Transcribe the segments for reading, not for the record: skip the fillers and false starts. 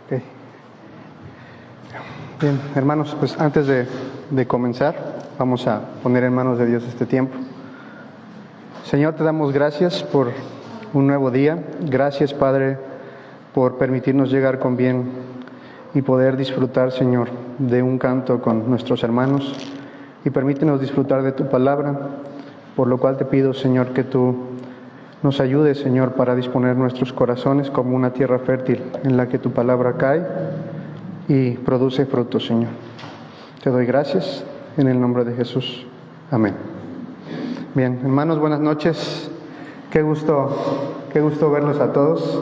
Okay. Bien, hermanos, pues antes de comenzar, vamos a poner en manos de Dios este tiempo. Señor, te damos gracias por un nuevo día. Gracias, Padre, por permitirnos llegar con bien y poder disfrutar, Señor, de un canto con nuestros hermanos. Y permítenos disfrutar de tu palabra, por lo cual te pido, Señor, que tú nos ayudes, Señor, para disponer nuestros corazones como una tierra fértil en la que tu palabra cae y produce frutos, Señor. Te doy gracias en el nombre de Jesús. Amén. Bien, hermanos, buenas noches. Qué gusto verlos a todos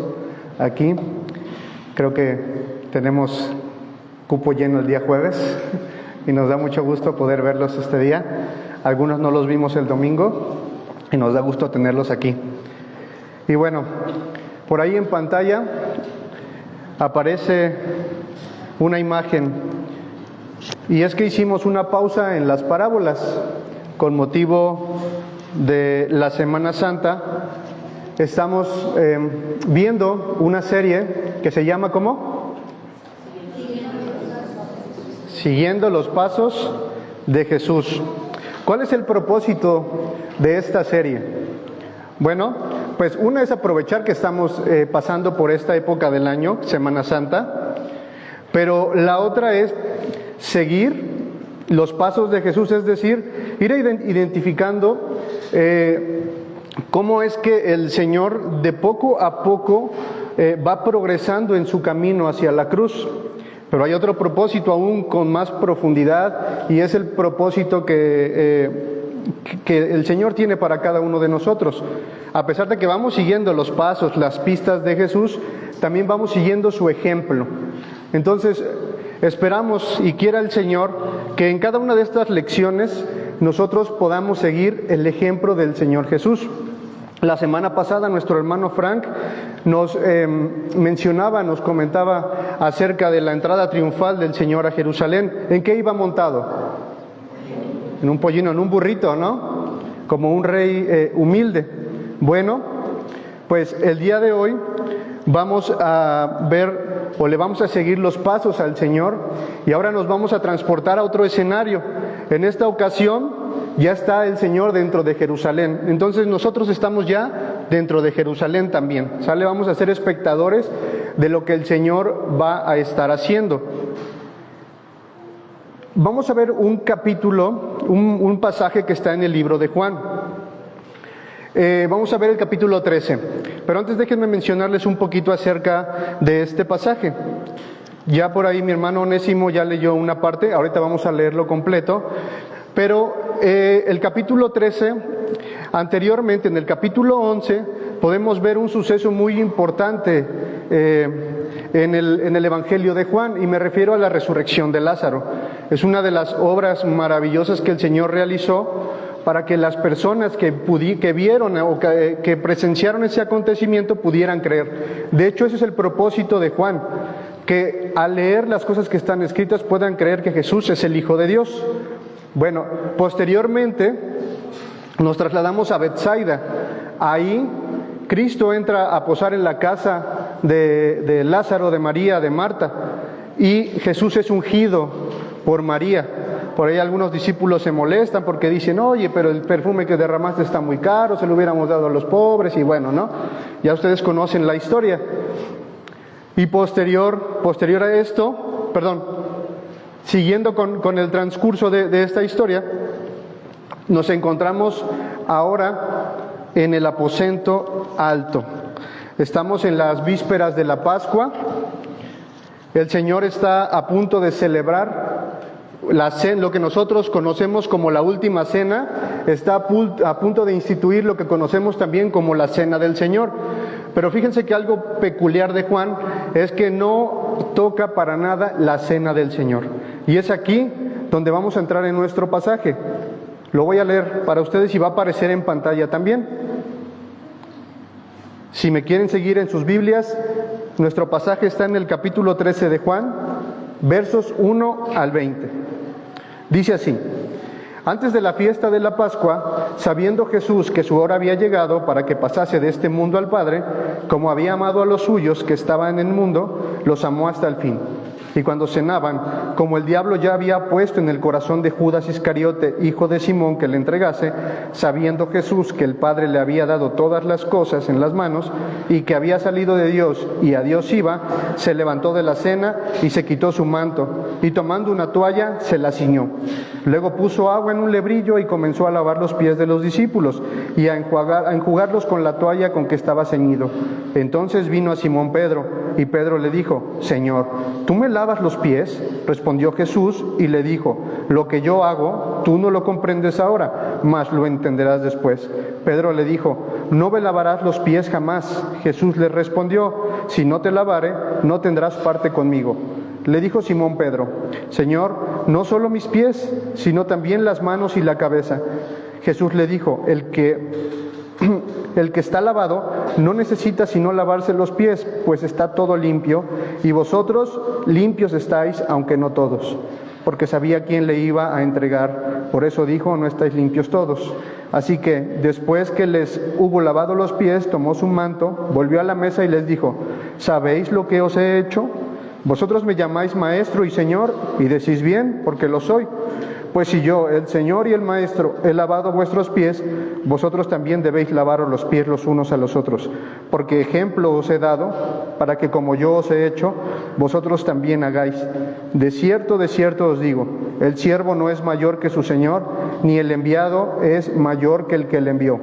aquí. Creo que tenemos cupo lleno el día jueves y nos da mucho gusto poder verlos este día. Algunos no los vimos el domingo y nos da gusto tenerlos aquí. Y bueno, por ahí en pantalla aparece una imagen, y es que hicimos una pausa en las parábolas con motivo de la Semana Santa. Estamos viendo una serie que se llama ¿cómo? Siguiendo los pasos de Jesús. ¿Cuál es el propósito de esta serie? Bueno, pues una es aprovechar que estamos pasando por esta época del año, Semana Santa, pero la otra es seguir los pasos de Jesús, es decir, ir identificando cómo es que el Señor de poco a poco va progresando en su camino hacia la cruz. Pero hay otro propósito aún con más profundidad, y es el propósito que el Señor tiene para cada uno de nosotros. A pesar de que vamos siguiendo los pasos, las pistas de Jesús, también vamos siguiendo su ejemplo. Entonces, esperamos y quiera el Señor que en cada una de estas lecciones nosotros podamos seguir el ejemplo del Señor Jesús. La semana pasada nuestro hermano Frank nos nos comentaba acerca de la entrada triunfal del Señor a Jerusalén. ¿En qué iba montado? En un pollino, en un burrito, ¿no? Como un rey humilde. Bueno, pues el día de hoy vamos a ver o le vamos a seguir los pasos al Señor, y ahora nos vamos a transportar a otro escenario. En esta ocasión ya está el Señor dentro de Jerusalén. Entonces nosotros estamos ya dentro de Jerusalén también. ¿Sale? Vamos a ser espectadores de lo que el Señor va a estar haciendo. Vamos a ver un capítulo, un pasaje que está en el libro de Juan. Vamos a ver el capítulo 13. Pero antes déjenme mencionarles un poquito acerca de este pasaje. Ya por ahí mi hermano Onésimo ya leyó una parte, ahorita vamos a leerlo completo. Pero el capítulo 13, anteriormente en el capítulo 11, podemos ver un suceso muy importante en el Evangelio de Juan, y me refiero a la resurrección de Lázaro. Es una de las obras maravillosas que el Señor realizó para que las personas que vieron o que presenciaron ese acontecimiento pudieran creer. De hecho, ese es el propósito de Juan, que al leer las cosas que están escritas puedan creer que Jesús es el Hijo de Dios. Bueno, posteriormente nos trasladamos a Betsaida. Ahí Cristo entra a posar en la casa de Lázaro, de María, de Marta, y Jesús es ungido por María. Por ahí algunos discípulos se molestan porque dicen: oye, pero el perfume que derramaste está muy caro, se lo hubiéramos dado a los pobres. Y bueno, ¿no? Ya ustedes conocen la historia. Y posterior a esto, siguiendo con el transcurso de esta historia, nos encontramos ahora en el aposento alto. Estamos en las vísperas de la Pascua. El Señor está a punto de celebrar lo que nosotros conocemos como la última cena. Está a punto de instituir lo que conocemos también como la Cena del Señor. Pero fíjense que algo peculiar de Juan es que no toca para nada la Cena del Señor. Y es aquí donde vamos a entrar en nuestro pasaje. Lo voy a leer para ustedes y va a aparecer en pantalla también. Si me quieren seguir en sus Biblias, nuestro pasaje está en el capítulo 13 de Juan, versos 1 al 20. Dice así: Antes de la fiesta de la Pascua, sabiendo Jesús que su hora había llegado para que pasase de este mundo al Padre, como había amado a los suyos que estaban en el mundo, los amó hasta el fin. Y cuando cenaban, como el diablo ya había puesto en el corazón de Judas Iscariote, hijo de Simón, que le entregase, sabiendo Jesús que el Padre le había dado todas las cosas en las manos y que había salido de Dios y a Dios iba, se levantó de la cena y se quitó su manto, y tomando una toalla se la ciñó. Luego puso agua en un lebrillo y comenzó a lavar los pies de los discípulos y a enjugarlos con la toalla con que estaba ceñido. Entonces vino a Simón Pedro, y Pedro le dijo: Señor, ¿tú me lavas los pies? Respondió Jesús y le dijo: lo que yo hago, tú no lo comprendes ahora, mas lo entenderás después. Pedro le dijo: no me lavarás los pies jamás. Jesús le respondió: si no te lavare, no tendrás parte conmigo. Le dijo Simón Pedro: Señor, no solo mis pies, sino también las manos y la cabeza. Jesús le dijo: el que está lavado no necesita sino lavarse los pies, pues está todo limpio, y vosotros limpios estáis, aunque no todos. Porque sabía quién le iba a entregar, por eso dijo: no estáis limpios todos. Así que, después que les hubo lavado los pies, tomó su manto, volvió a la mesa y les dijo: ¿sabéis lo que os he hecho? Vosotros me llamáis maestro y señor, y decís bien, porque lo soy. Pues si yo, el Señor y el Maestro, he lavado vuestros pies, vosotros también debéis lavaros los pies los unos a los otros. Porque ejemplo os he dado, para que como yo os he hecho, vosotros también hagáis. De cierto os digo, el siervo no es mayor que su Señor, ni el enviado es mayor que el que le envió.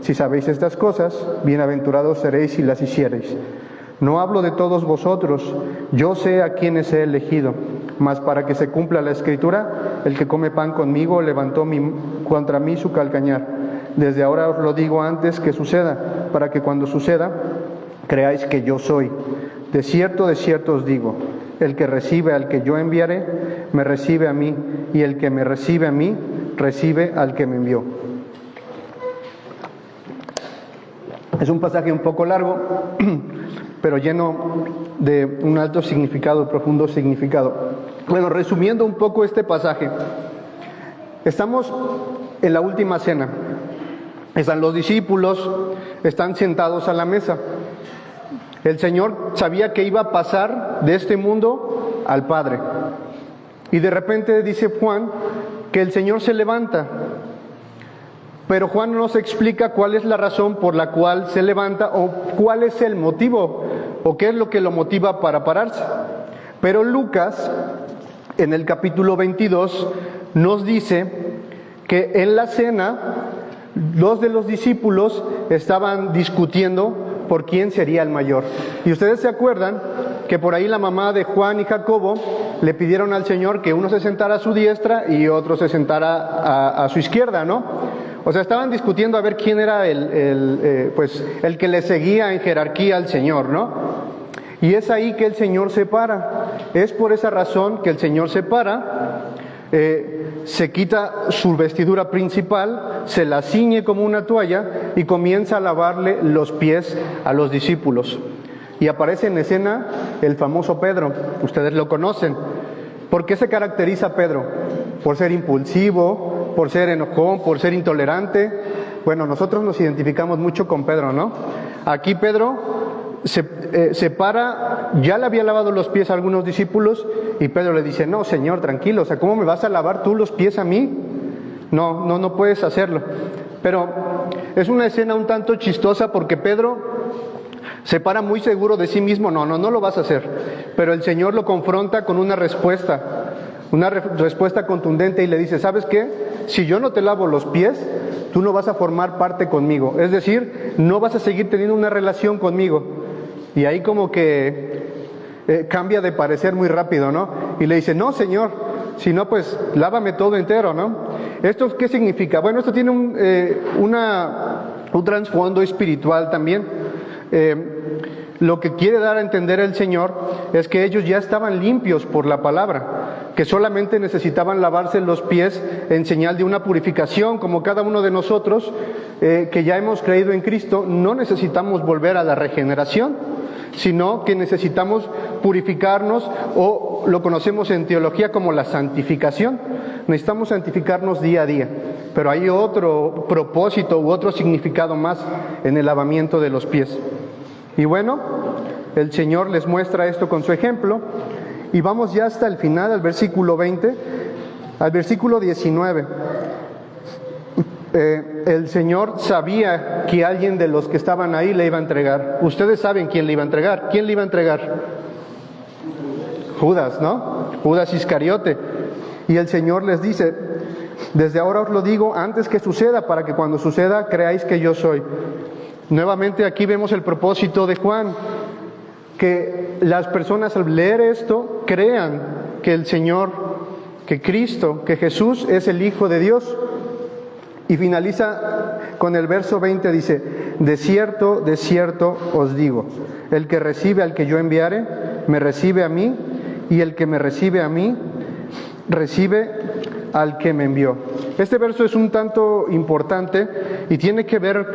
Si sabéis estas cosas, bienaventurados seréis si las hiciereis. No hablo de todos vosotros, yo sé a quienes he elegido, mas para que se cumpla la Escritura, el que come pan conmigo levantó contra mí su calcañar. Desde ahora os lo digo antes que suceda, para que cuando suceda, creáis que yo soy. De cierto os digo, el que recibe al que yo enviaré, me recibe a mí, y el que me recibe a mí, recibe al que me envió. Es un pasaje un poco largo, pero lleno de un alto significado, profundo significado. Bueno, resumiendo un poco este pasaje, estamos en la última cena. Están los discípulos, están sentados a la mesa. El Señor sabía que iba a pasar de este mundo al Padre. Y de repente dice Juan que el Señor se levanta. Pero Juan no nos explica cuál es la razón por la cual se levanta o cuál es el motivo o qué es lo que lo motiva para pararse. Pero Lucas, en el capítulo 22, nos dice que en la cena, dos de los discípulos estaban discutiendo por quién sería el mayor. Y ustedes se acuerdan que por ahí la mamá de Juan y Jacobo le pidieron al Señor que uno se sentara a su diestra y otro se sentara a su izquierda, ¿no? O sea, estaban discutiendo a ver quién era el que le seguía en jerarquía al Señor, ¿no? Y es ahí que el Señor se para. Es por esa razón que el Señor se para, se quita su vestidura principal, se la ciñe como una toalla y comienza a lavarle los pies a los discípulos. Y aparece en escena el famoso Pedro, ustedes lo conocen. ¿Por qué se caracteriza Pedro? ¿Por ser impulsivo? ¿Por ser enojón? ¿Por ser intolerante? Bueno, nosotros nos identificamos mucho con Pedro, ¿no? Aquí Pedro se para, ya le había lavado los pies a algunos discípulos y Pedro le dice: no, Señor, tranquilo, o sea, ¿cómo me vas a lavar tú los pies a mí? No puedes hacerlo. Pero es una escena un tanto chistosa porque Pedro se para muy seguro de sí mismo: no lo vas a hacer. Pero el Señor lo confronta con una respuesta contundente y le dice: ¿sabes qué? Si yo no te lavo los pies, tú no vas a formar parte conmigo. Es decir, no vas a seguir teniendo una relación conmigo. Y ahí como que cambia de parecer muy rápido, ¿no? Y le dice: no, Señor, si no, pues lávame todo entero, ¿no? ¿Esto qué significa? Bueno, esto tiene un trasfondo espiritual también. Lo que quiere dar a entender el Señor es que ellos ya estaban limpios por la palabra, que solamente necesitaban lavarse los pies en señal de una purificación, como cada uno de nosotros que ya hemos creído en Cristo. No necesitamos volver a la regeneración, sino que necesitamos purificarnos, o lo conocemos en teología como la santificación. necesitamos santificarnos día a día, pero hay otro propósito u otro significado más en el lavamiento de los pies. Y bueno, el Señor les muestra esto con su ejemplo, y vamos ya hasta el final, al versículo 20, al versículo 19. El Señor sabía que alguien de los que estaban ahí le iba a entregar. Ustedes saben quién le iba a entregar. ¿Quién le iba a entregar? Judas, ¿no? Judas Iscariote. Y el Señor les dice: desde ahora os lo digo antes que suceda, para que cuando suceda creáis que yo soy. Nuevamente aquí vemos el propósito de Juan, que las personas al leer esto crean que el Señor, que Cristo, que Jesús es el Hijo de Dios. Y finaliza con el verso 20, dice: de cierto os digo, el que recibe al que yo enviare, me recibe a mí, y el que me recibe a mí, recibe al que me envió. Este verso es un tanto importante y tiene que ver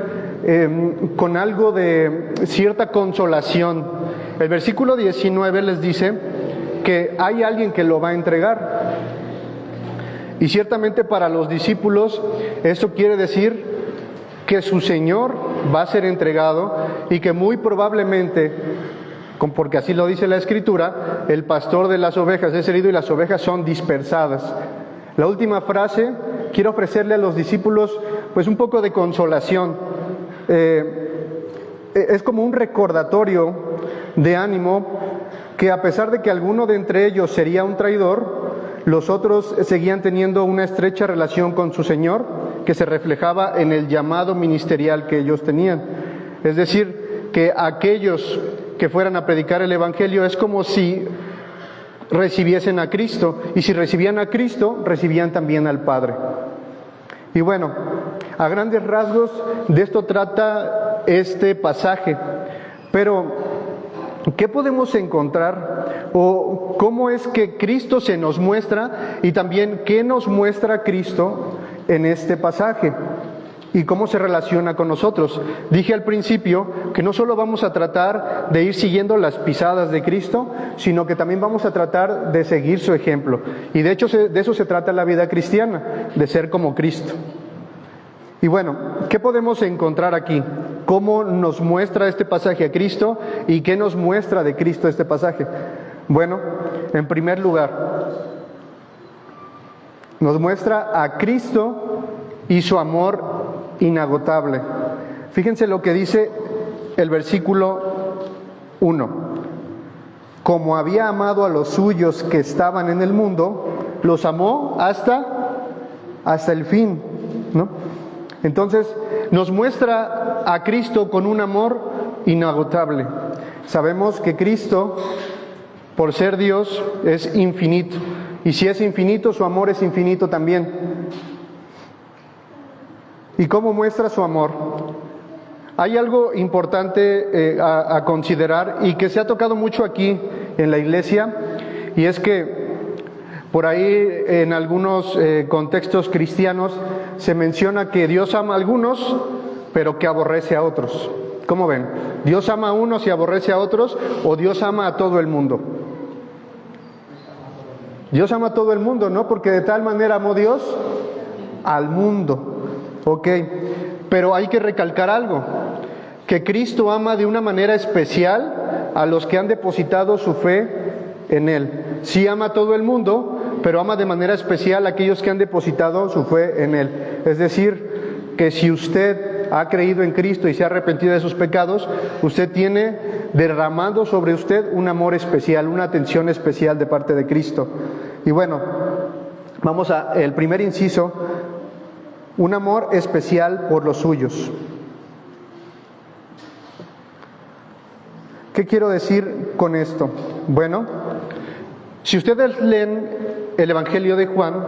con algo de cierta consolación. El versículo 19 les dice que hay alguien que lo va a entregar. Y ciertamente para los discípulos eso quiere decir que su Señor va a ser entregado y que muy probablemente, porque así lo dice la Escritura, el pastor de las ovejas es herido y las ovejas son dispersadas. La última frase quiero ofrecerle a los discípulos pues un poco de consolación. Es como un recordatorio de ánimo, que a pesar de que alguno de entre ellos sería un traidor, los otros seguían teniendo una estrecha relación con su Señor, que se reflejaba en el llamado ministerial que ellos tenían. Es decir, que aquellos que fueran a predicar el Evangelio es como si recibiesen a Cristo, y si recibían a Cristo, recibían también al Padre. Y bueno, a grandes rasgos de esto trata este pasaje, pero ¿qué podemos encontrar o cómo es que Cristo se nos muestra y también qué nos muestra Cristo en este pasaje y cómo se relaciona con nosotros? Dije al principio que no solo vamos a tratar de ir siguiendo las pisadas de Cristo, sino que también vamos a tratar de seguir su ejemplo. Y de hecho de eso se trata la vida cristiana, de ser como Cristo. Y bueno, ¿qué podemos encontrar aquí? ¿Cómo nos muestra este pasaje a Cristo y qué nos muestra de Cristo este pasaje? Bueno, en primer lugar, nos muestra a Cristo y su amor inagotable. Fíjense lo que dice el versículo 1. Como había amado a los suyos que estaban en el mundo, los amó hasta el fin, ¿no? Entonces, nos muestra a Cristo con un amor inagotable. Sabemos que Cristo, por ser Dios, es infinito. Y si es infinito, su amor es infinito también. ¿Y cómo muestra su amor? Hay algo importante a considerar y que se ha tocado mucho aquí en la iglesia, y es que por ahí en algunos contextos cristianos se menciona que Dios ama a algunos, pero que aborrece a otros. ¿Cómo ven? ¿Dios ama a unos y aborrece a otros, o Dios ama a todo el mundo? Dios ama a todo el mundo, ¿no? Porque de tal manera amó Dios al mundo. Ok, pero hay que recalcar algo, que Cristo ama de una manera especial a los que han depositado su fe en Él. Sí ama a todo el mundo, pero ama de manera especial a aquellos que han depositado su fe en Él. Es decir, que si usted ha creído en Cristo y se ha arrepentido de sus pecados, usted tiene derramado sobre usted un amor especial, una atención especial de parte de Cristo. Y bueno, vamos al primer inciso: un amor especial por los suyos. ¿Qué quiero decir con esto? Bueno, si ustedes leen el Evangelio de Juan,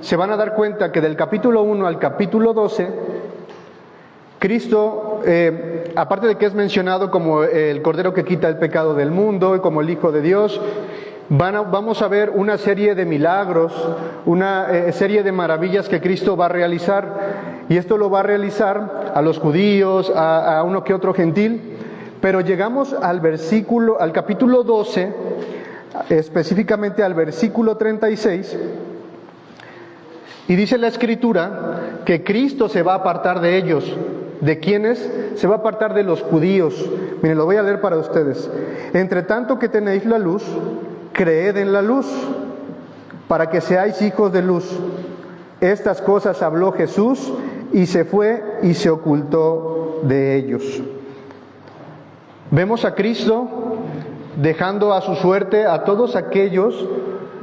se van a dar cuenta que del capítulo 1 al capítulo 12, Cristo, aparte de que es mencionado como el Cordero que quita el pecado del mundo y como el Hijo de Dios, vamos a ver una serie de milagros, una serie de maravillas que Cristo va a realizar, y esto lo va a realizar a los judíos, a uno que otro gentil. Pero llegamos al capítulo 12, específicamente al versículo 36, Y dice la Escritura que Cristo se va a apartar de ellos. ¿De quiénes? Se va a apartar de los judíos. Miren, lo voy a leer para ustedes. Entre tanto que tenéis la luz, creed en la luz, para que seáis hijos de luz. Estas cosas habló Jesús y se fue y se ocultó de ellos. Vemos a Cristo dejando a su suerte a todos aquellos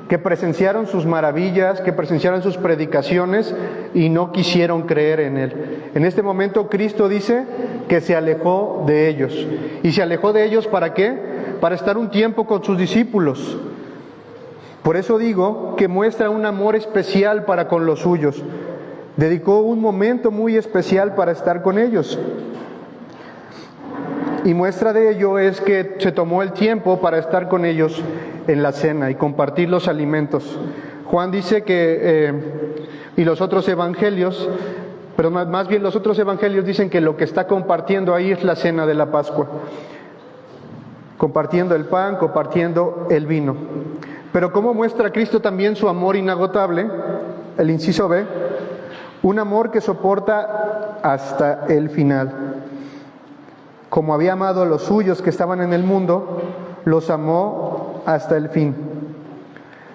que presenciaron sus maravillas, que presenciaron sus predicaciones y no quisieron creer en Él. En este momento Cristo dice que se alejó de ellos. ¿Y se alejó de ellos para qué? Para estar un tiempo con sus discípulos. Por eso digo que muestra un amor especial para con los suyos. Dedicó un momento muy especial para estar con ellos. Y muestra de ello es que se tomó el tiempo para estar con ellos en la cena y compartir los alimentos. Juan dice que, y los otros evangelios, pero más bien los otros evangelios dicen que lo que está compartiendo ahí es la cena de la Pascua. Compartiendo el pan, compartiendo el vino. Pero ¿cómo muestra Cristo también su amor inagotable? El inciso B, un amor que soporta hasta el final. Como había amado a los suyos que estaban en el mundo, los amó hasta el fin.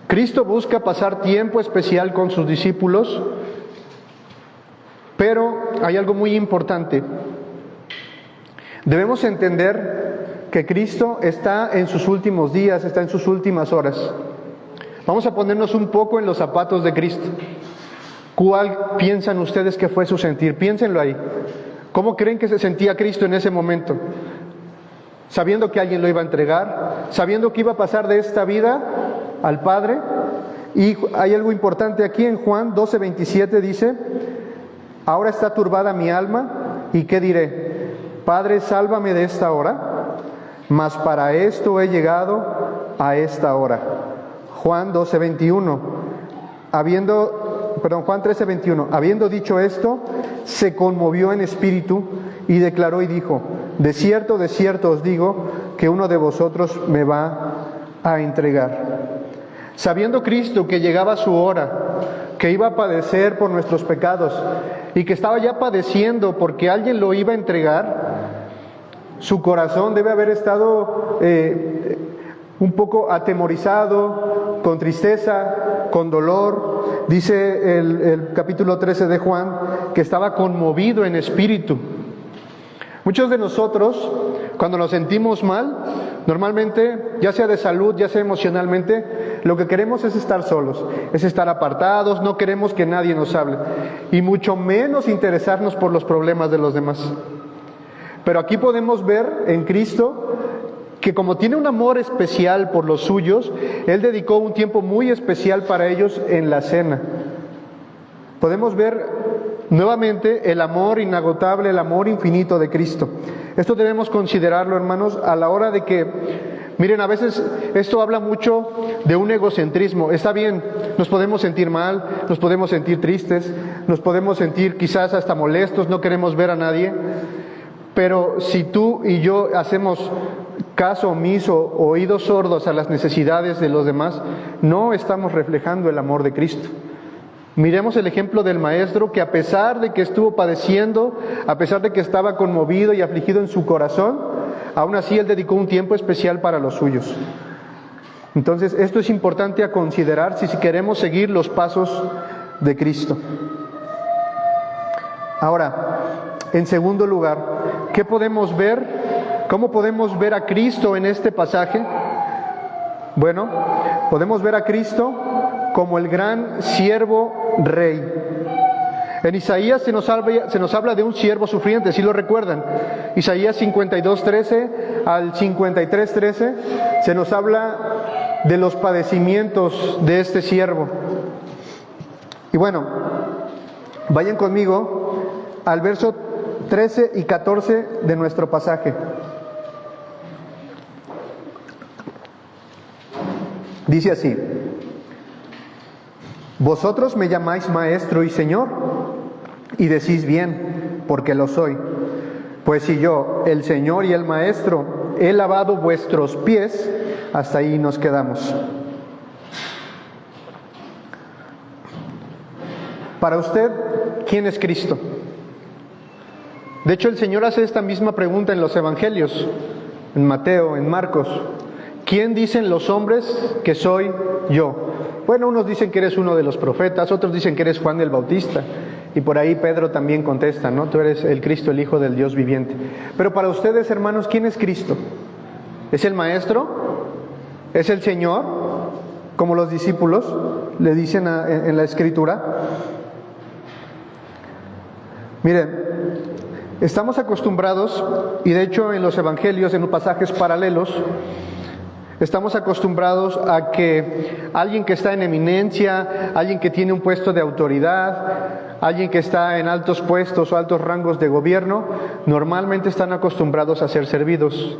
Cristo busca pasar tiempo especial con sus discípulos, pero hay algo muy importante. Debemos entender que Cristo está en sus últimos días, está en sus últimas horas. Vamos a ponernos un poco en los zapatos de Cristo. ¿Cuál piensan ustedes que fue su sentir? Piénsenlo ahí. ¿Cómo creen que se sentía Cristo en ese momento? Sabiendo que alguien lo iba a entregar, sabiendo que iba a pasar de esta vida al Padre. Y hay algo importante aquí en Juan 12:27 dice: ahora está turbada mi alma, ¿y qué diré? Padre, sálvame de esta hora, mas para esto he llegado a esta hora. Juan 12:21. Juan 13:21. Habiendo dicho esto, se conmovió en espíritu y declaró y dijo: de cierto os digo, que uno de vosotros me va a entregar. Sabiendo Cristo que llegaba su hora, que iba a padecer por nuestros pecados y que estaba ya padeciendo porque alguien lo iba a entregar, su corazón debe haber estado un poco atemorizado, con tristeza, con dolor. Dice el capítulo 13 de Juan que estaba conmovido en espíritu. Muchos de nosotros, cuando nos sentimos mal, normalmente, ya sea de salud, ya sea emocionalmente, lo que queremos es estar solos, es estar apartados, no queremos que nadie nos hable, y mucho menos interesarnos por los problemas de los demás. Pero aquí podemos ver en Cristo que como tiene un amor especial por los suyos, Él dedicó un tiempo muy especial para ellos en la cena. Podemos ver nuevamente el amor inagotable, el amor infinito de Cristo. Esto debemos considerarlo, hermanos, a la hora de que, miren, a veces esto habla mucho de un egocentrismo. Está bien, nos podemos sentir mal, nos podemos sentir tristes, nos podemos sentir quizás hasta molestos, no queremos ver a nadie. Pero si tú y yo hacemos caso omiso, oídos sordos a las necesidades de los demás, no estamos reflejando el amor de Cristo. Miremos el ejemplo del maestro que, a pesar de que estuvo padeciendo, a pesar de que estaba conmovido y afligido en su corazón, aún así Él dedicó un tiempo especial para los suyos. Entonces, esto es importante a considerar si queremos seguir los pasos de Cristo. Ahora, en segundo lugar, ¿qué podemos ver? ¿Cómo podemos ver a Cristo en este pasaje? Bueno, podemos ver a Cristo como el gran siervo rey. En Isaías se nos habla de un siervo sufriente, ¿sí lo recuerdan? Isaías 52:13 al 53:13 se nos habla de los padecimientos de este siervo. Y bueno, vayan conmigo al verso 13 y 14 de nuestro pasaje. Dice así: vosotros me llamáis maestro y señor, y decís bien, porque lo soy. Pues si yo, el Señor y el maestro, he lavado vuestros pies, hasta ahí nos quedamos. Para usted, ¿quién es Cristo? De hecho, el Señor hace esta misma pregunta en los Evangelios, en Mateo, en Marcos. ¿Quién dicen los hombres que soy yo? Bueno, unos dicen que eres uno de los profetas, otros dicen que eres Juan el Bautista. Y por ahí Pedro también contesta, ¿no? Tú eres el Cristo, el Hijo del Dios viviente. Pero para ustedes, hermanos, ¿quién es Cristo? ¿Es el Maestro? ¿Es el Señor? Como los discípulos le dicen en la Escritura. Miren, estamos acostumbrados, y de hecho en los Evangelios, en los pasajes paralelos, estamos acostumbrados a que alguien que está en eminencia, alguien que tiene un puesto de autoridad, alguien que está en altos puestos o altos rangos de gobierno, normalmente están acostumbrados a ser servidos.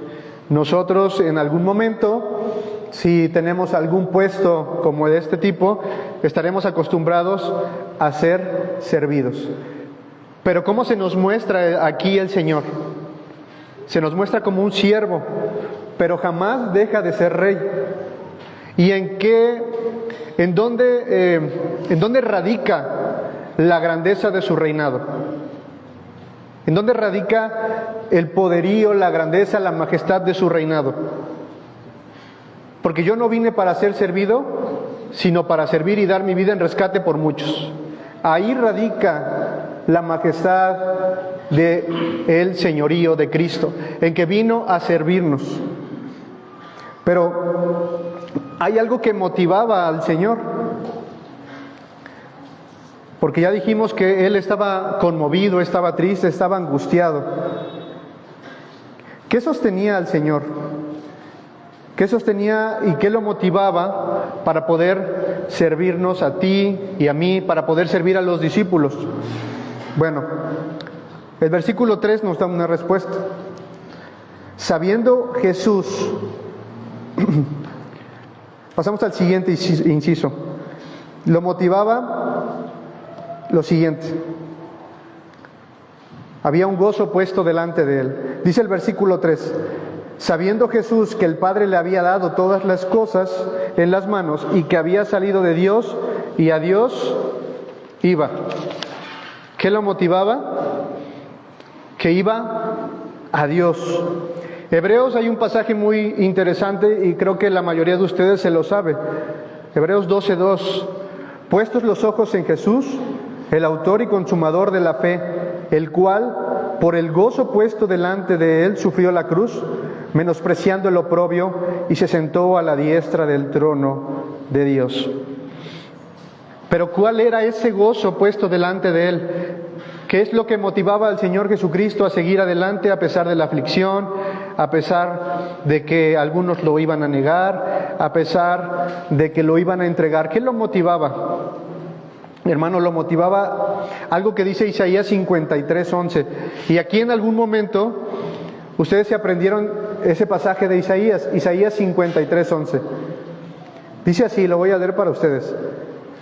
Nosotros en algún momento, si tenemos algún puesto como de este tipo, estaremos acostumbrados a ser servidos. Pero ¿cómo se nos muestra aquí el Señor? Se nos muestra como un siervo, pero jamás deja de ser rey. ¿Y en dónde radica la grandeza de su reinado? ¿En dónde radica el poderío, la grandeza, la majestad de su reinado? Porque yo no vine para ser servido, sino para servir y dar mi vida en rescate por muchos. Ahí radica la majestad del señorío de Cristo, en que vino a servirnos. Pero hay algo que motivaba al Señor, porque ya dijimos que Él estaba conmovido, estaba triste, estaba angustiado. ¿Qué sostenía al Señor? ¿Qué sostenía y qué lo motivaba para poder servirnos a ti y a mí, para poder servir a los discípulos? Bueno, el versículo 3 nos da una respuesta. Sabiendo Jesús, pasamos al siguiente inciso, lo motivaba lo siguiente: había un gozo puesto delante de él. Dice el versículo 3, sabiendo Jesús que el Padre le había dado todas las cosas en las manos y que había salido de Dios y a Dios iba. ¿Qué lo motivaba? Que iba a Dios. Hebreos, hay un pasaje muy interesante y creo que la mayoría de ustedes se lo sabe. Hebreos 12:2. Puestos los ojos en Jesús, el autor y consumador de la fe, el cual, por el gozo puesto delante de él, sufrió la cruz, menospreciando el oprobio, y se sentó a la diestra del trono de Dios. Pero ¿cuál era ese gozo puesto delante de él? ¿Qué es lo que motivaba al Señor Jesucristo a seguir adelante a pesar de la aflicción, a pesar de que algunos lo iban a negar, a pesar de que lo iban a entregar? ¿Qué lo motivaba? Hermano, lo motivaba algo que dice Isaías 53:11. Y aquí en algún momento ustedes se aprendieron ese pasaje de Isaías 53:11. Dice así, lo voy a leer para ustedes.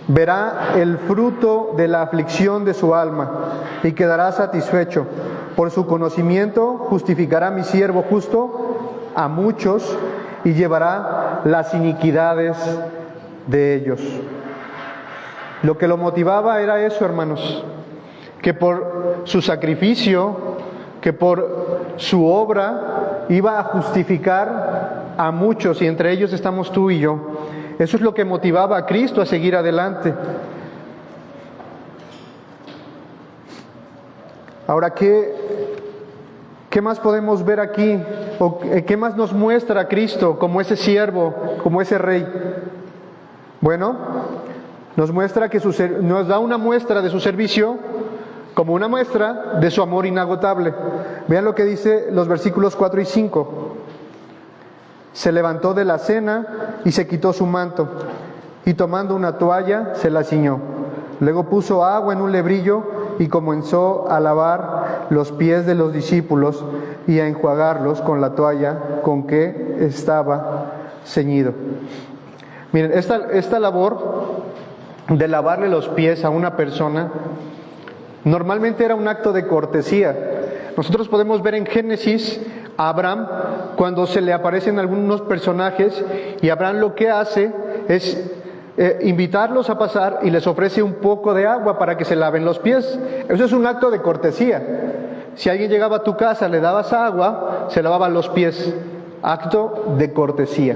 Verá el fruto de la aflicción de su alma y quedará satisfecho. Por su conocimiento justificará mi siervo justo a muchos y llevará las iniquidades de ellos. Lo que lo motivaba era eso, hermanos, que por su sacrificio, que por su obra iba a justificar a muchos, y entre ellos estamos tú y yo. Eso es lo que motivaba a Cristo a seguir adelante. Ahora, ¿qué más podemos ver aquí? ¿O qué más nos muestra Cristo como ese siervo, como ese rey? Bueno, nos muestra que nos da una muestra de su servicio como una muestra de su amor inagotable. Vean lo que dice los versículos 4 y 5. Se levantó de la cena y se quitó su manto, y tomando una toalla se la ciñó. Luego puso agua en un lebrillo y comenzó a lavar los pies de los discípulos y a enjuagarlos con la toalla con que estaba ceñido. Miren, esta labor de lavarle los pies a una persona normalmente era un acto de cortesía. Nosotros podemos ver en Génesis a Abraham cuando se le aparecen algunos personajes, y Abraham lo que hace es invitarlos a pasar y les ofrece un poco de agua para que se laven los pies. Eso es un acto de cortesía. Si alguien llegaba a tu casa, le dabas agua, se lavaban los pies. Acto de cortesía.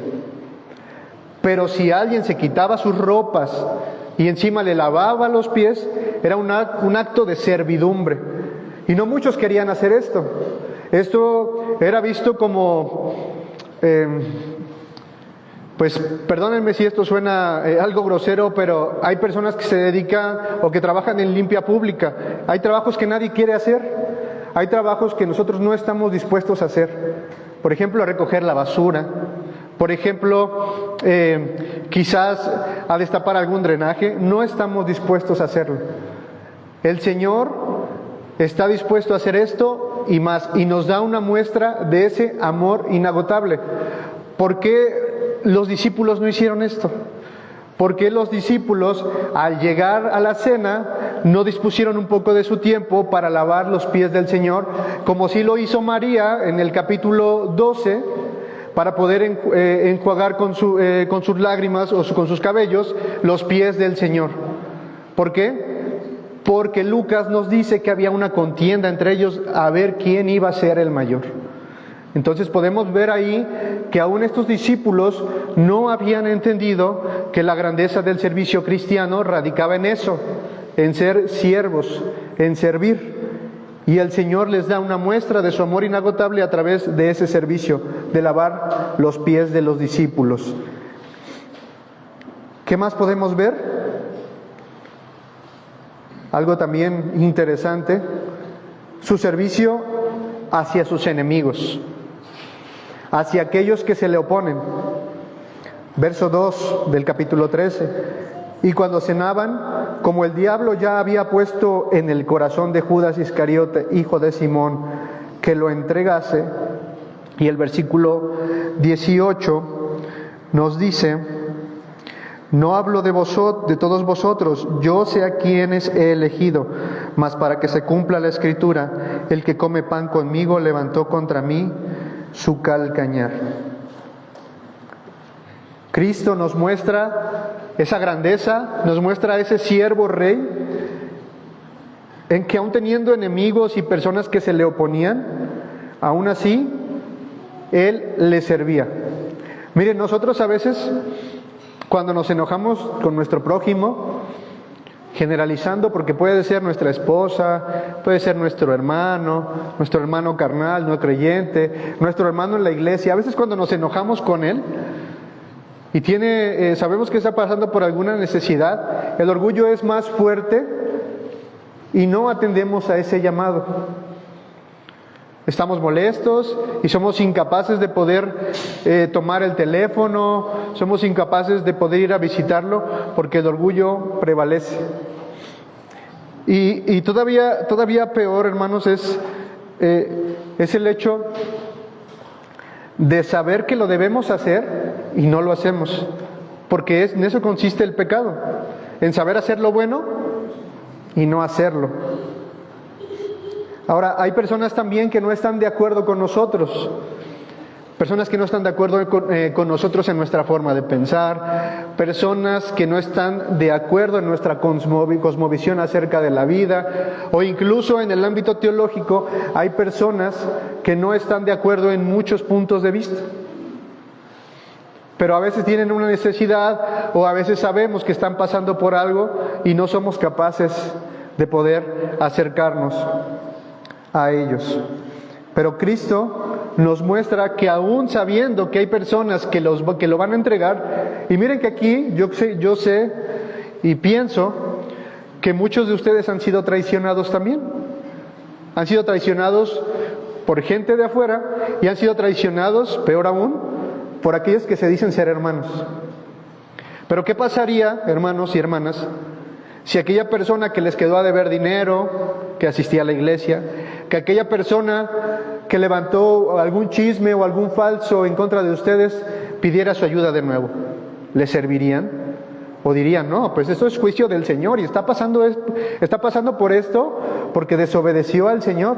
Pero si alguien se quitaba sus ropas y encima le lavaba los pies, era un acto de servidumbre. Y no muchos querían hacer esto. Esto era visto como, pues perdónenme si esto suena algo grosero, pero hay personas que se dedican o que trabajan en limpia pública. Hay trabajos que nadie quiere hacer. Hay trabajos que nosotros no estamos dispuestos a hacer. Por ejemplo, a recoger la basura. Por ejemplo, quizás a destapar algún drenaje. No estamos dispuestos a hacerlo. El Señor está dispuesto a hacer esto y más, y nos da una muestra de ese amor inagotable. ¿Por qué los discípulos no hicieron esto? ¿Por qué los discípulos, al llegar a la cena, no dispusieron un poco de su tiempo para lavar los pies del Señor, como sí lo hizo María en el capítulo 12, para poder enjuagar con sus lágrimas o con sus cabellos los pies del Señor? ¿Por qué? Porque Lucas nos dice que había una contienda entre ellos a ver quién iba a ser el mayor. Entonces podemos ver ahí que aún estos discípulos no habían entendido que la grandeza del servicio cristiano radicaba en eso, en ser siervos, en servir. Y el Señor les da una muestra de su amor inagotable a través de ese servicio, de lavar los pies de los discípulos. ¿Qué más podemos ver? Algo también interesante, su servicio hacia sus enemigos, hacia aquellos que se le oponen. Verso 2 del capítulo 13. Y cuando cenaban, como el diablo ya había puesto en el corazón de Judas Iscariote, hijo de Simón, que lo entregase, y el versículo 18 nos dice: no hablo de todos vosotros, yo sé a quienes he elegido, mas para que se cumpla la Escritura, el que come pan conmigo levantó contra mí su calcañar. Cristo nos muestra esa grandeza, nos muestra ese siervo rey, en que aun teniendo enemigos y personas que se le oponían, aún así, Él le servía. Miren, nosotros a veces, cuando nos enojamos con nuestro prójimo, generalizando, porque puede ser nuestra esposa, puede ser nuestro hermano carnal, no creyente, nuestro hermano en la iglesia, a veces cuando nos enojamos con él y sabemos que está pasando por alguna necesidad, el orgullo es más fuerte y no atendemos a ese llamado. Estamos molestos y somos incapaces de poder tomar el teléfono, somos incapaces de poder ir a visitarlo porque el orgullo prevalece. Y todavía peor, hermanos, es el hecho de saber que lo debemos hacer y no lo hacemos, porque en eso consiste el pecado, en saber hacer lo bueno y no hacerlo. Ahora, hay personas también que no están de acuerdo con nosotros, personas que no están de acuerdo con nosotros en nuestra forma de pensar, personas que no están de acuerdo en nuestra cosmovisión acerca de la vida, o incluso en el ámbito teológico hay personas que no están de acuerdo en muchos puntos de vista. Pero a veces tienen una necesidad o a veces sabemos que están pasando por algo y no somos capaces de poder acercarnos a ellos. Pero Cristo nos muestra que aún sabiendo que hay personas que lo van a entregar, y miren que aquí yo sé y pienso que muchos de ustedes han sido traicionados también. Han sido traicionados por gente de afuera y han sido traicionados, peor aún, por aquellos que se dicen ser hermanos. Pero ¿qué pasaría, hermanos y hermanas, si aquella persona que les quedó a deber dinero, que asistía a la iglesia, que aquella persona que levantó algún chisme o algún falso en contra de ustedes pidiera su ayuda de nuevo? ¿Les servirían? ¿O dirían, no, pues eso es juicio del Señor y está pasando por esto porque desobedeció al Señor?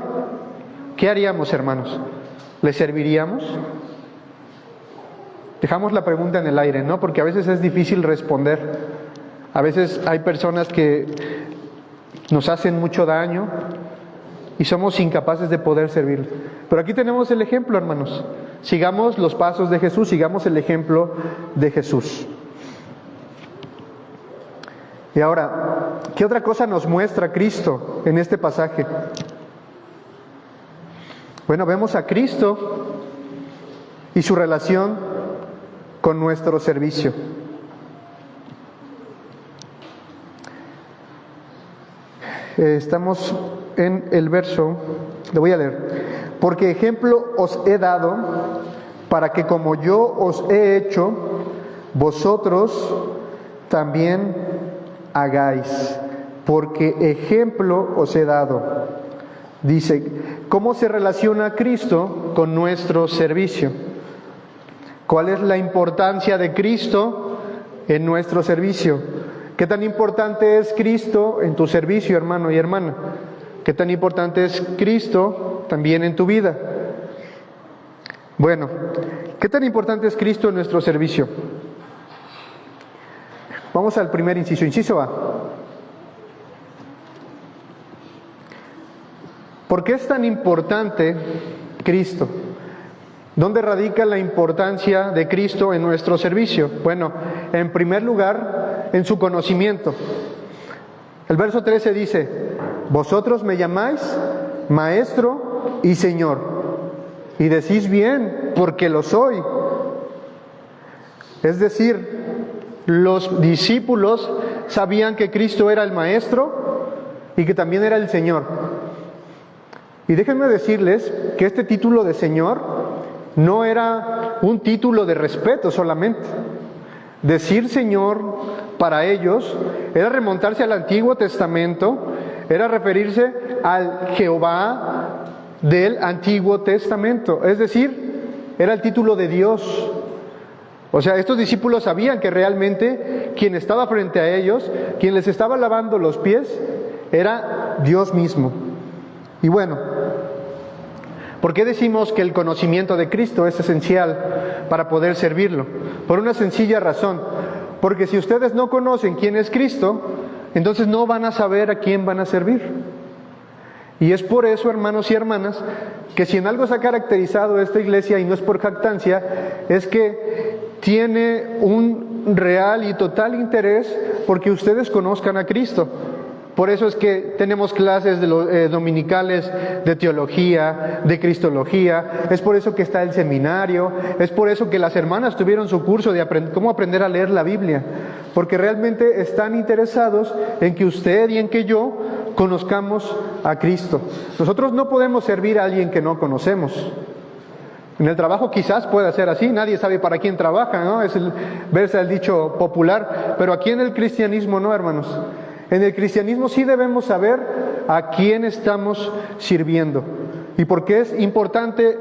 ¿Qué haríamos, hermanos? ¿Les serviríamos? Dejamos la pregunta en el aire, ¿no? Porque a veces es difícil responder. A veces hay personas que nos hacen mucho daño y somos incapaces de poder servir. Pero aquí tenemos el ejemplo, hermanos. Sigamos los pasos de Jesús, sigamos el ejemplo de Jesús. Y ahora, ¿qué otra cosa nos muestra Cristo en este pasaje? Bueno, vemos a Cristo y su relación con nuestro servicio. Estamos en el verso, le voy a leer. Porque ejemplo os he dado para que como yo os he hecho, vosotros también hagáis. Porque ejemplo os he dado. Dice, ¿cómo se relaciona Cristo con nuestro servicio? ¿Cuál es la importancia de Cristo en nuestro servicio? ¿Qué tan importante es Cristo en tu servicio, hermano y hermana? ¿Qué tan importante es Cristo también en tu vida? Bueno, ¿qué tan importante es Cristo en nuestro servicio? Vamos al primer inciso. Inciso A. ¿Por qué es tan importante Cristo? ¿Dónde radica la importancia de Cristo en nuestro servicio? Bueno, en primer lugar, en su conocimiento. El verso 13 dice, vosotros me llamáis Maestro y Señor, y decís bien, porque lo soy. Es decir, los discípulos sabían que Cristo era el Maestro y que también era el Señor. Y déjenme decirles que este título de Señor no era un título de respeto solamente. Decir Señor para ellos era remontarse al Antiguo Testamento, era referirse al Jehová del Antiguo Testamento, es decir, era el título de Dios. O sea, estos discípulos sabían que realmente quien estaba frente a ellos, quien les estaba lavando los pies, era Dios mismo. Y bueno, ¿por qué decimos que el conocimiento de Cristo es esencial para poder servirlo? Por una sencilla razón. Porque si ustedes no conocen quién es Cristo, entonces no van a saber a quién van a servir. Y es por eso, hermanos y hermanas, que si en algo se ha caracterizado esta iglesia, y no es por jactancia, es que tiene un real y total interés porque ustedes conozcan a Cristo. Por eso es que tenemos clases dominicales de teología, de cristología, es por eso que está el seminario, es por eso que las hermanas tuvieron su curso de cómo aprender a leer la Biblia, porque realmente están interesados en que usted y en que yo conozcamos a Cristo. Nosotros no podemos servir a alguien que no conocemos. En el trabajo quizás pueda ser así, nadie sabe para quién trabaja, ¿no? Es verse el dicho popular, pero aquí en el cristianismo no, hermanos. En el cristianismo sí debemos saber a quién estamos sirviendo. ¿Y por qué es importante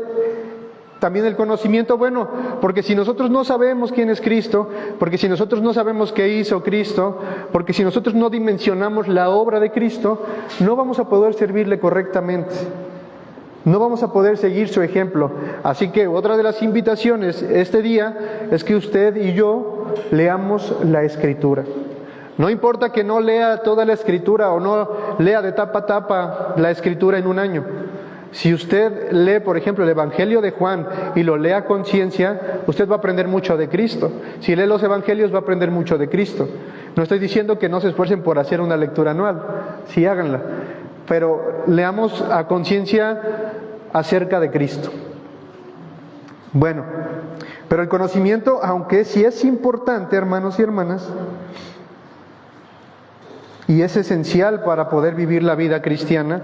también el conocimiento? Bueno, porque si nosotros no sabemos quién es Cristo, porque si nosotros no sabemos qué hizo Cristo, porque si nosotros no dimensionamos la obra de Cristo, no vamos a poder servirle correctamente. No vamos a poder seguir su ejemplo. Así que otra de las invitaciones este día es que usted y yo leamos la Escritura. No importa que no lea toda la Escritura o no lea de tapa a tapa la Escritura en un año. Si usted lee, por ejemplo, el Evangelio de Juan y lo lee a conciencia, usted va a aprender mucho de Cristo. Si lee los Evangelios, va a aprender mucho de Cristo. No estoy diciendo que no se esfuercen por hacer una lectura anual. Sí, háganla. Pero leamos a conciencia acerca de Cristo. Bueno, pero el conocimiento, aunque sí es importante, hermanos y hermanas, y es esencial para poder vivir la vida cristiana,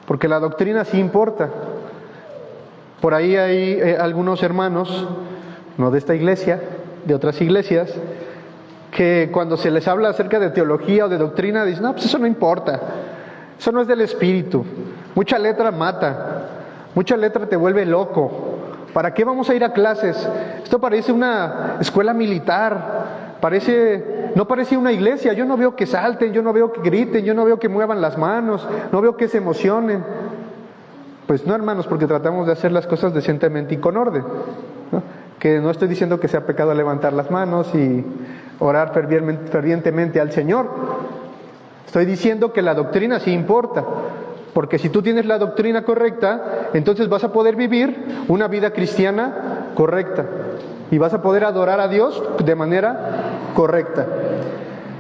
porque la doctrina sí importa. Por ahí hay algunos hermanos, no de esta iglesia, de otras iglesias, que cuando se les habla acerca de teología o de doctrina, dicen, no, pues eso no importa, eso no es del Espíritu, mucha letra mata, mucha letra te vuelve loco, ¿para qué vamos a ir a clases? Esto parece una escuela militar, no parece una iglesia, yo no veo que salten, yo no veo que griten, yo no veo que muevan las manos, no veo que se emocionen. Pues no, hermanos, porque tratamos de hacer las cosas decentemente y con orden, ¿no? que no estoy diciendo que sea pecado levantar las manos y orar fervientemente al Señor. Estoy diciendo que la doctrina sí importa, porque si tú tienes la doctrina correcta, entonces vas a poder vivir una vida cristiana correcta y vas a poder adorar a Dios de manera correcta.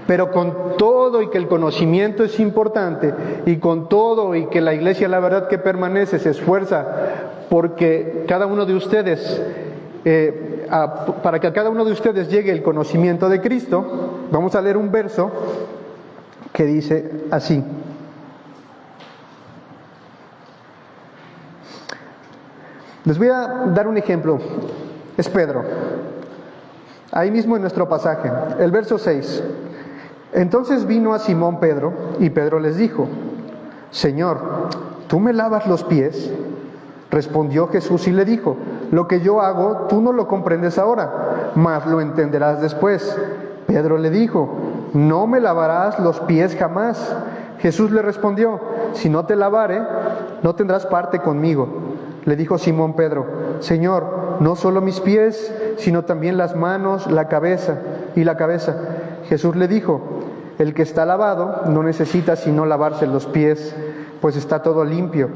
Pero con todo y que el conocimiento es importante, y con todo y que la iglesia, la verdad que permanece, se esfuerza porque cada uno de ustedes, para que a cada uno de ustedes llegue el conocimiento de Cristo, vamos a leer un verso que dice así. Les voy a dar un ejemplo. Es Pedro. Ahí mismo en nuestro pasaje, el verso 6. Entonces vino a Simón Pedro, y Pedro les dijo: Señor, ¿tú me lavas los pies? Respondió Jesús y le dijo: Lo que yo hago, tú no lo comprendes ahora, mas lo entenderás después. Pedro le dijo: No me lavarás los pies jamás. Jesús le respondió: Si no te lavare, no tendrás parte conmigo. Le dijo Simón Pedro: Señor, no solo mis pies, sino también las manos, la cabeza. Jesús le dijo: El que está lavado no necesita sino lavarse los pies, pues está todo limpio.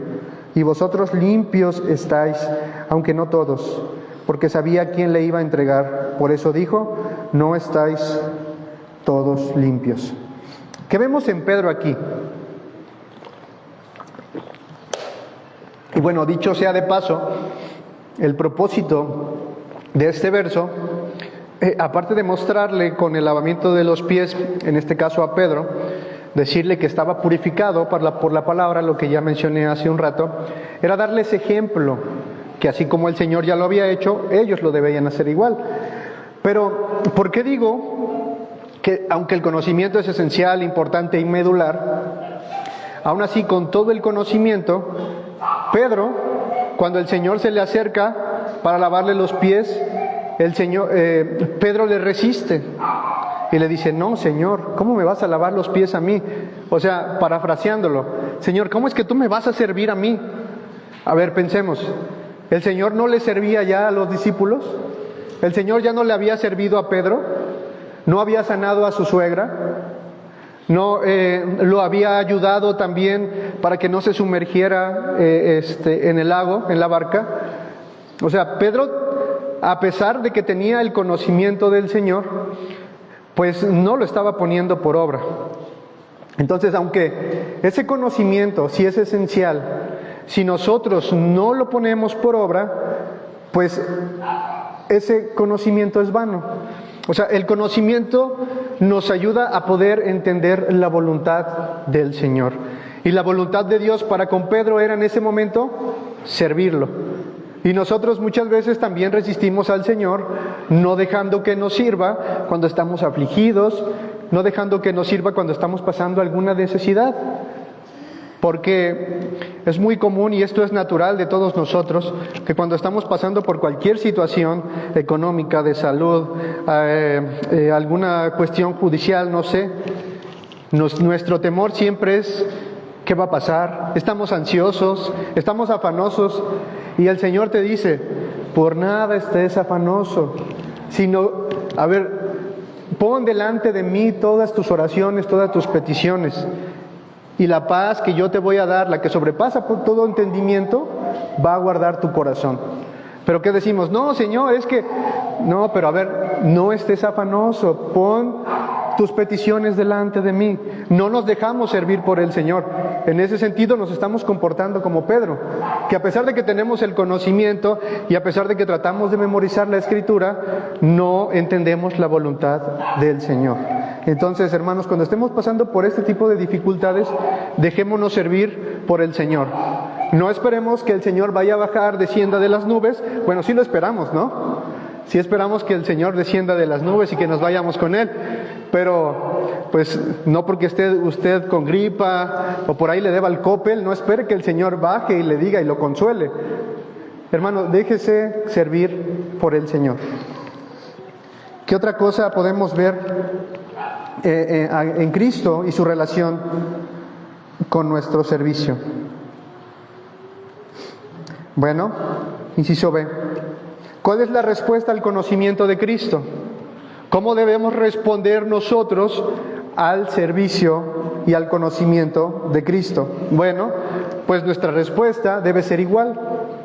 Y vosotros limpios estáis, aunque no todos, porque sabía quién le iba a entregar. Por eso dijo: No estáis todos limpios. ¿Qué vemos en Pedro aquí? Y bueno, dicho sea de paso, el propósito de este verso, aparte de mostrarle con el lavamiento de los pies, en este caso a Pedro, decirle que estaba purificado por la palabra, lo que ya mencioné hace un rato, era darles ejemplo, que así como el Señor ya lo había hecho, ellos lo debían hacer igual. Pero, ¿por qué digo que aunque el conocimiento es esencial, importante y medular, aún así con todo el conocimiento, Pedro, cuando el Señor se le acerca para lavarle los pies, Pedro le resiste y le dice: No, Señor, ¿cómo me vas a lavar los pies a mí? O sea, parafraseándolo: Señor, ¿cómo es que tú me vas a servir a mí? A ver, pensemos, ¿el Señor no le servía ya a los discípulos? ¿El Señor ya no le había servido a Pedro? ¿No había sanado a su suegra? ¿No lo había ayudado también para que no se sumergiera en el lago, en la barca? O sea, Pedro, a pesar de que tenía el conocimiento del Señor, pues no lo estaba poniendo por obra. Entonces, aunque ese conocimiento sí es esencial, si nosotros no lo ponemos por obra, pues ese conocimiento es vano. O sea, el conocimiento nos ayuda a poder entender la voluntad del Señor. Y la voluntad de Dios para con Pedro era en ese momento servirlo. Y nosotros muchas veces también resistimos al Señor, no dejando que nos sirva cuando estamos afligidos, no dejando que nos sirva cuando estamos pasando alguna necesidad. Porque es muy común, y esto es natural de todos nosotros, que cuando estamos pasando por cualquier situación económica, de salud, alguna cuestión judicial, no sé, nuestro temor siempre es: ¿qué va a pasar? Estamos ansiosos, estamos afanosos, y el Señor te dice: por nada estés afanoso, sino, pon delante de mí todas tus oraciones, todas tus peticiones. Y la paz que yo te voy a dar, la que sobrepasa por todo entendimiento, va a guardar tu corazón. Pero ¿qué decimos? No, Señor, es que... No, pero no estés afanoso, pon tus peticiones delante de mí. No nos dejamos servir por el Señor. En ese sentido nos estamos comportando como Pedro, que a pesar de que tenemos el conocimiento y a pesar de que tratamos de memorizar la Escritura, no entendemos la voluntad del Señor. Entonces, hermanos, cuando estemos pasando por este tipo de dificultades, dejémonos servir por el Señor. No esperemos que el Señor vaya a bajar, descienda de las nubes. Bueno, sí lo esperamos, ¿no? Sí esperamos que el Señor descienda de las nubes y que nos vayamos con Él. Pero, pues, no porque esté usted con gripa o por ahí le deba el Coppel, no espere que el Señor baje y le diga y lo consuele. Hermano, déjese servir por el Señor. ¿Qué otra cosa podemos ver en Cristo y su relación con nuestro servicio? Bueno, inciso B. ¿Cuál es la respuesta al conocimiento de Cristo? ¿Cómo debemos responder nosotros al servicio y al conocimiento de Cristo? Bueno, pues nuestra respuesta debe ser igual.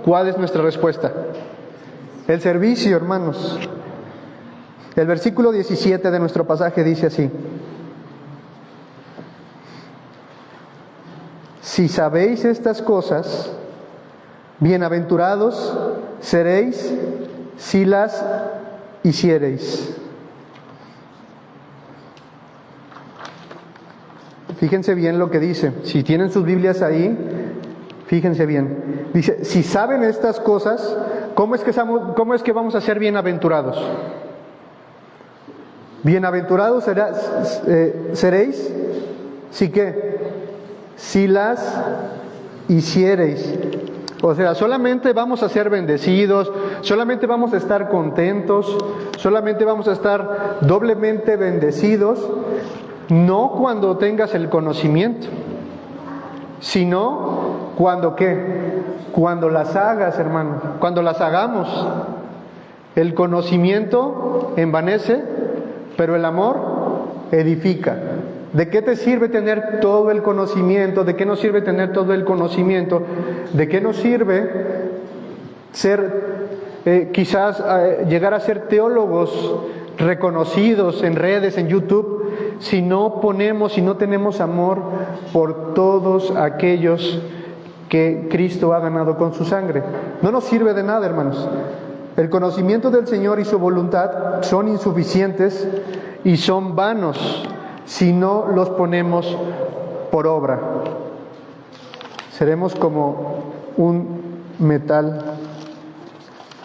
¿Cuál es nuestra respuesta? El servicio, hermanos. El versículo 17 de nuestro pasaje dice así: si sabéis estas cosas, bienaventurados seréis si las hiciereis. Fíjense bien lo que dice. Si tienen sus Biblias ahí, fíjense bien. Dice, si saben estas cosas, ¿cómo es que vamos a ser bienaventurados? Bienaventurados seréis, ¿si qué? Si las hiciereis. O sea, solamente vamos a ser bendecidos, solamente vamos a estar contentos, solamente vamos a estar doblemente bendecidos, no cuando tengas el conocimiento, sino cuando ¿qué? Cuando las hagas, hermano, cuando las hagamos. El conocimiento envanece, pero el amor edifica. ¿De qué te sirve tener todo el conocimiento? ¿De qué nos sirve tener todo el conocimiento? ¿De qué nos sirve ser, llegar a ser teólogos reconocidos en redes, en YouTube, si no tenemos amor por todos aquellos que Cristo ha ganado con su sangre? No nos sirve de nada, hermanos. El conocimiento del Señor y su voluntad son insuficientes y son vanos si no los ponemos por obra. Seremos como un metal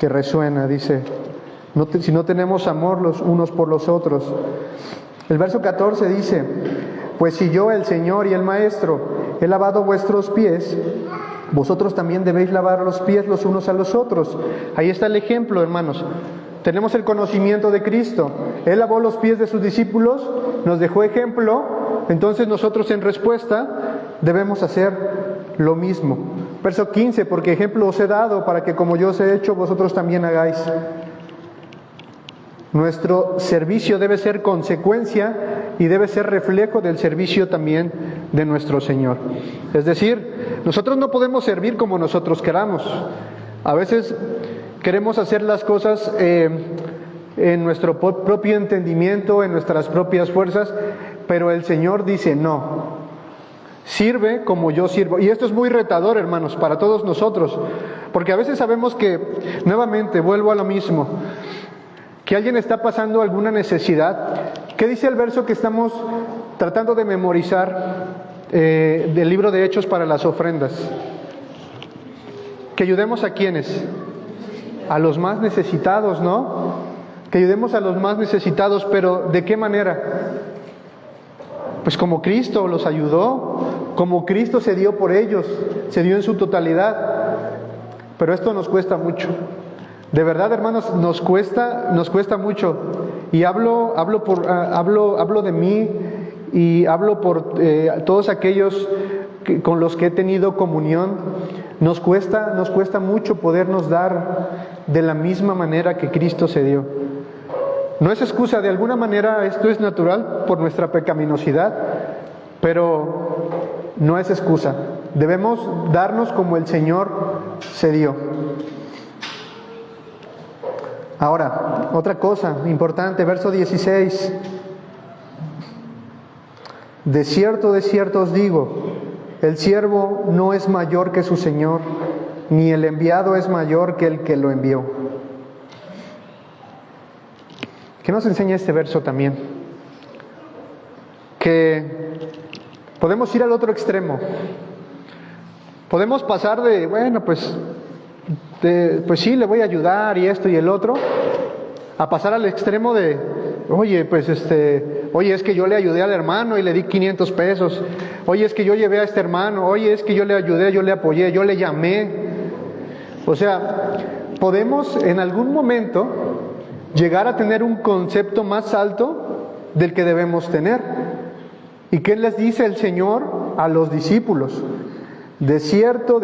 que resuena, dice, si no tenemos amor los unos por los otros. El verso 14 dice, pues si yo, el Señor y el Maestro, he lavado vuestros pies, vosotros también debéis lavar los pies los unos a los otros. Ahí está el ejemplo, hermanos. Tenemos el conocimiento de Cristo. Él lavó los pies de sus discípulos, nos dejó ejemplo, entonces nosotros en respuesta debemos hacer lo mismo. Verso 15, porque ejemplo os he dado para que como yo os he hecho, vosotros también hagáis. Nuestro servicio debe ser consecuencia y debe ser reflejo del servicio también de nuestro Señor. Es decir, nosotros no podemos servir como nosotros queramos. A veces queremos hacer las cosas en nuestro propio entendimiento, en nuestras propias fuerzas, pero el Señor dice no. Sirve como yo sirvo. Y esto es muy retador, hermanos, para todos nosotros, porque a veces sabemos que, nuevamente, vuelvo a lo mismo, que alguien está pasando alguna necesidad. ¿Qué dice el verso que estamos tratando de memorizar del libro de Hechos para las ofrendas? Que ayudemos a quienes, a los más necesitados, ¿no? Que ayudemos a los más necesitados, pero ¿de qué manera? Pues como Cristo los ayudó, como Cristo se dio por ellos, se dio en su totalidad. Pero esto nos cuesta mucho. De verdad, hermanos, nos cuesta mucho. Y hablo de mí y hablo por todos aquellos con los que he tenido comunión. Nos cuesta mucho podernos dar de la misma manera que Cristo se dio. No es excusa, de alguna manera esto es natural por nuestra pecaminosidad, pero no es excusa. Debemos darnos como el Señor se dio. Ahora, otra cosa importante, verso 16. De cierto os digo, el siervo no es mayor que su Señor, ni el enviado es mayor que el que lo envió. ¿Qué nos enseña este verso también? Que podemos ir al otro extremo. Podemos pasar de, bueno, pues sí, le voy a ayudar y esto y el otro, a pasar al extremo de, oye, es que yo le ayudé al hermano y le di 500 pesos. Oye, es que yo llevé a este hermano. Oye, es que yo le ayudé, yo le apoyé, yo le llamé. O sea, podemos en algún momento llegar a tener un concepto más alto del que debemos tener. ¿Y qué les dice el Señor a los discípulos? De cierto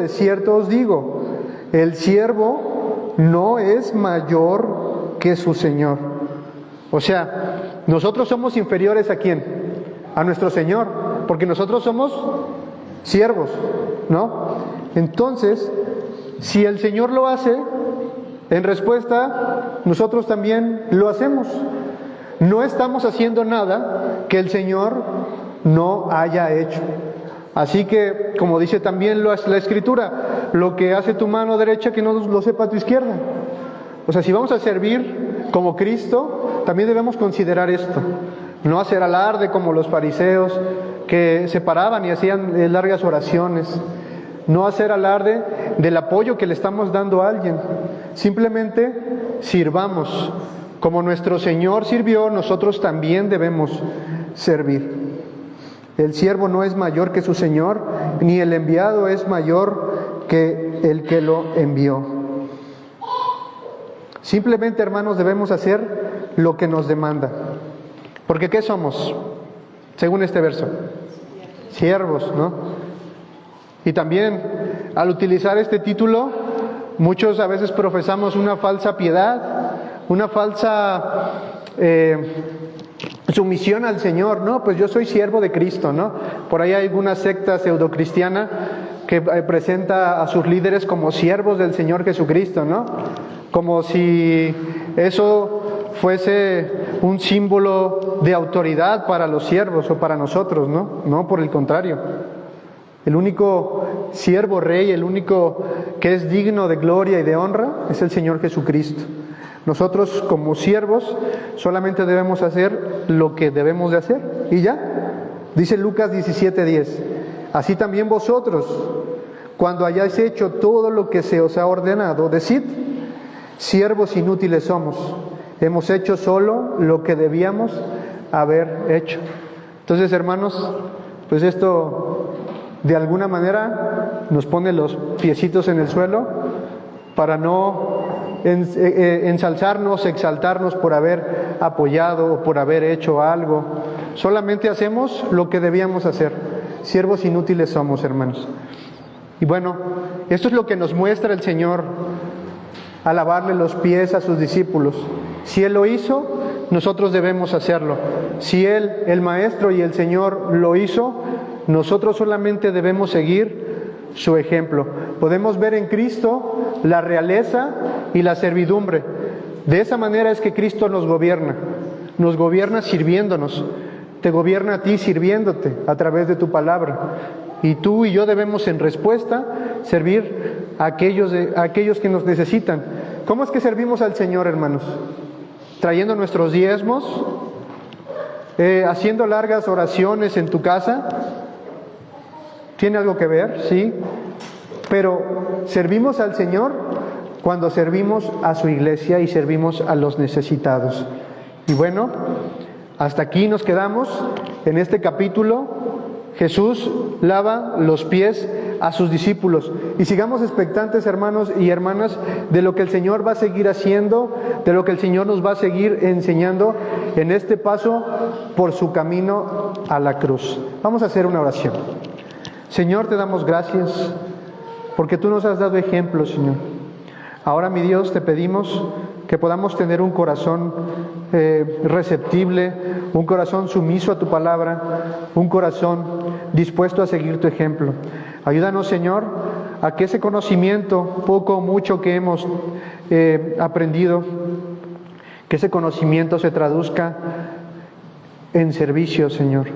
os digo, el siervo no es mayor que su Señor. O sea, nosotros somos inferiores ¿a quién? A nuestro Señor, porque nosotros somos siervos, ¿no? Entonces, si el Señor lo hace, en respuesta, nosotros también lo hacemos. No estamos haciendo nada que el Señor no haya hecho. Así que, como dice también la Escritura, lo que hace tu mano derecha, que no lo sepa tu izquierda. O sea, si vamos a servir como Cristo, también debemos considerar esto. No hacer alarde como los fariseos, que se paraban y hacían largas oraciones. No hacer alarde del apoyo que le estamos dando a alguien. Simplemente sirvamos. Como nuestro Señor sirvió, nosotros también debemos servir. El siervo no es mayor que su Señor, ni el enviado es mayor que el que lo envió. Simplemente, hermanos, debemos hacer lo que nos demanda. Porque ¿qué somos? Según este verso. Siervos, ¿no? Y también, al utilizar este título, muchos a veces profesamos una falsa piedad, una falsa sumisión al Señor, ¿no? Pues yo soy siervo de Cristo, ¿no? Por ahí hay alguna secta pseudocristiana que presenta a sus líderes como siervos del Señor Jesucristo, ¿no? Como si eso fuese un símbolo de autoridad para los siervos o para nosotros, ¿no? No, por el contrario. El único siervo rey, el único que es digno de gloria y de honra es el Señor Jesucristo. Nosotros como siervos solamente debemos hacer lo que debemos de hacer y ya. Dice Lucas 17:10, así también vosotros, cuando hayáis hecho todo lo que se os ha ordenado, decid, siervos inútiles somos, hemos hecho solo lo que debíamos haber hecho. Entonces, hermanos, pues esto de alguna manera nos pone los piecitos en el suelo para no ensalzarnos, exaltarnos por haber apoyado o por haber hecho algo. Solamente hacemos lo que debíamos hacer. Siervos inútiles somos, hermanos. Y bueno, esto es lo que nos muestra el Señor al lavarle los pies a sus discípulos. Si Él lo hizo, nosotros debemos hacerlo. Si Él, el Maestro y el Señor, lo hizo, nosotros solamente debemos seguir su ejemplo. Podemos ver en Cristo la realeza y la servidumbre. De esa manera es que Cristo nos gobierna sirviéndonos, te gobierna a ti sirviéndote a través de tu palabra. Y tú y yo debemos en respuesta servir a aquellos que nos necesitan. ¿Cómo es que servimos al Señor, hermanos? Trayendo nuestros diezmos, haciendo largas oraciones en tu casa. ¿Tiene algo que ver? Sí. Pero servimos al Señor cuando servimos a su iglesia y servimos a los necesitados. Y bueno, hasta aquí nos quedamos en este capítulo. Jesús lava los pies a sus discípulos. Y sigamos expectantes, hermanos y hermanas, de lo que el Señor va a seguir haciendo, de lo que el Señor nos va a seguir enseñando en este paso por su camino a la cruz. Vamos a hacer una oración. Señor, te damos gracias porque tú nos has dado ejemplo, Señor. Ahora, mi Dios, te pedimos que podamos tener un corazón receptible, un corazón sumiso a tu palabra, un corazón dispuesto a seguir tu ejemplo. Ayúdanos, Señor, a que ese conocimiento, poco o mucho que hemos aprendido, que ese conocimiento se traduzca en servicio, Señor.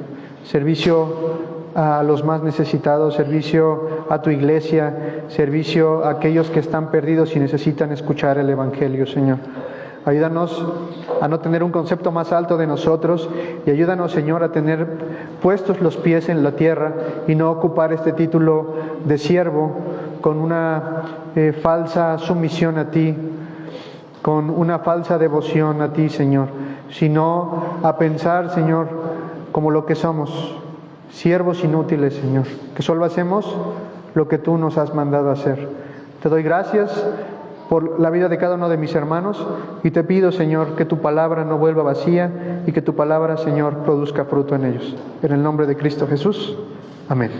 Servicio a los más necesitados, servicio a tu iglesia, servicio a aquellos que están perdidos y necesitan escuchar el Evangelio, Señor. Ayúdanos a no tener un concepto más alto de nosotros y ayúdanos, Señor, a tener puestos los pies en la tierra y no ocupar este título de siervo con una falsa sumisión a ti, con una falsa devoción a ti, Señor, sino a pensar, Señor, como lo que somos, siervos inútiles, Señor, que solo hacemos lo que tú nos has mandado hacer. Te doy gracias por la vida de cada uno de mis hermanos y te pido, Señor, que tu palabra no vuelva vacía y que tu palabra, Señor, produzca fruto en ellos. En el nombre de Cristo Jesús. Amén.